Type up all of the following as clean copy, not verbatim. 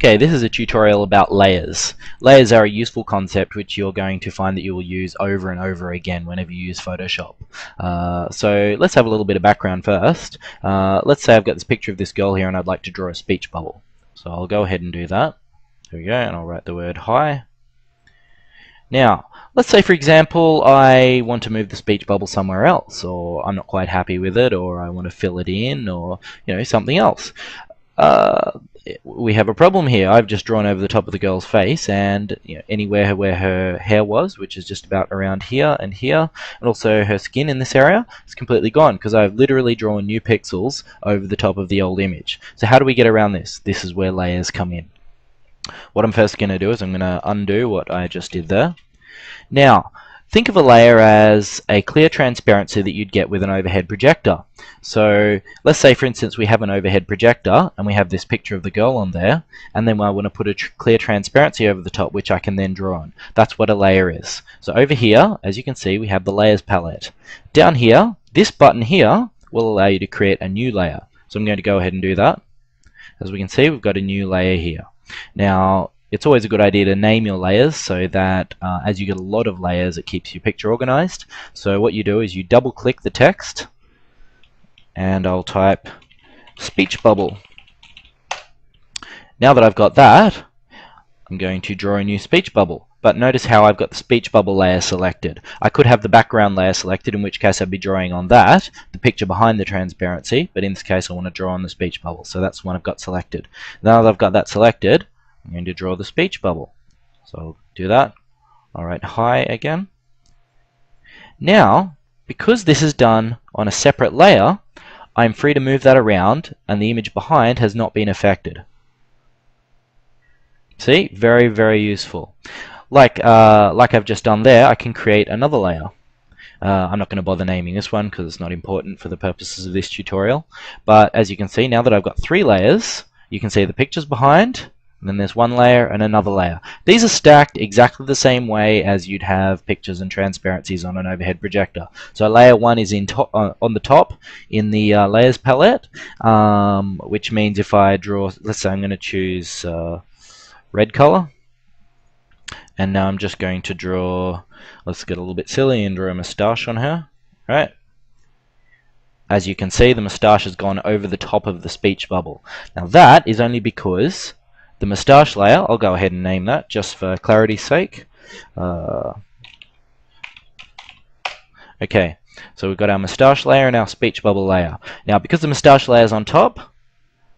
Okay, this is a tutorial about layers. Layers are a useful concept which you're going to find that you will use over and over again whenever you use Photoshop. So let's have a little bit of background first. Let's say I've got this picture of this girl here and I'd like to draw a speech bubble. So I'll go ahead and do that. There we go, and I'll write the word hi. Now, let's say for example I want to move the speech bubble somewhere else, or I'm not quite happy with it, or I want to fill it in, or something else. We have a problem here. I've just drawn over the top of the girl's face, and anywhere where her hair was, which is just about around here and here, and also her skin in this area, is completely gone because I've literally drawn new pixels over the top of the old image. So how do we get around this? This is where layers come in. What I'm first going to do is I'm going to undo what I just did there. Now, think of a layer as a clear transparency that you'd get with an overhead projector. So let's say for instance we have an overhead projector and we have this picture of the girl on there, and then I want to put a clear transparency over the top which I can then draw on. That's what a layer is. So over here, as you can see, we have the layers palette. Down here, this button here will allow you to create a new layer. So I'm going to go ahead and do that. As we can see, we've got a new layer here. Now, it's always a good idea to name your layers so that as you get a lot of layers it keeps your picture organized. So what you do is you double click the text and I'll type speech bubble. Now that I've got that, I'm going to draw a new speech bubble. But notice how I've got the speech bubble layer selected. I could have the background layer selected, in which case I'd be drawing on that, the picture behind the transparency, but in this case I want to draw on the speech bubble. So that's the one I've got selected. Now that I've got that selected, I'm going to draw the speech bubble. So I'll do that. I'll write hi again. Now, because this is done on a separate layer, I'm free to move that around and the image behind has not been affected. See? Very, very useful. Like I've just done there, I can create another layer. I'm not going to bother naming this one because it's not important for the purposes of this tutorial. But as you can see, now that I've got 3 layers, you can see the pictures behind, and then there's one layer and another layer. These are stacked exactly the same way as you'd have pictures and transparencies on an overhead projector. So layer 1 is on the top in the layers palette, which means if I draw, let's say I'm going to choose red color, and now I'm just going to draw, let's get a little bit silly and draw a moustache on her, right? As you can see, the moustache has gone over the top of the speech bubble. Now that is only because the moustache layer, I'll go ahead and name that just for clarity's sake. Okay, so we've got our moustache layer and our speech bubble layer. Now because the moustache layer is on top,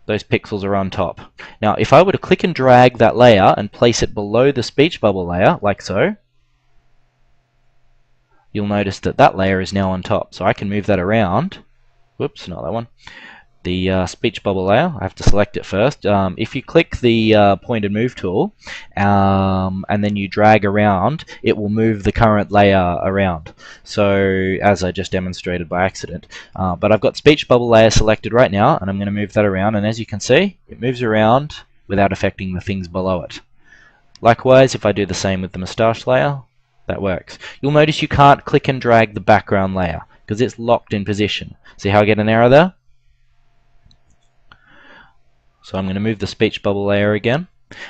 those pixels are on top. Now if I were to click and drag that layer and place it below the speech bubble layer, like so, you'll notice that that layer is now on top. So I can move that around. Whoops, not that one. The speech bubble layer, I have to select it first. If you click the point and move tool and then you drag around, it will move the current layer around. So as I just demonstrated by accident. But I've got speech bubble layer selected right now, and I'm going to move that around, and as you can see, it moves around without affecting the things below it. Likewise, if I do the same with the moustache layer, that works. You'll notice you can't click and drag the background layer because it's locked in position. See how I get an error there? So I'm going to move the speech bubble layer again,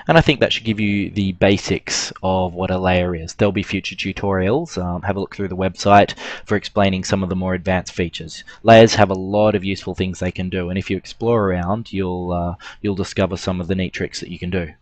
and I think that should give you the basics of what a layer is. There'll be future tutorials. Have a look through the website for explaining some of the more advanced features. Layers have a lot of useful things they can do, and if you explore around, you'll discover some of the neat tricks that you can do.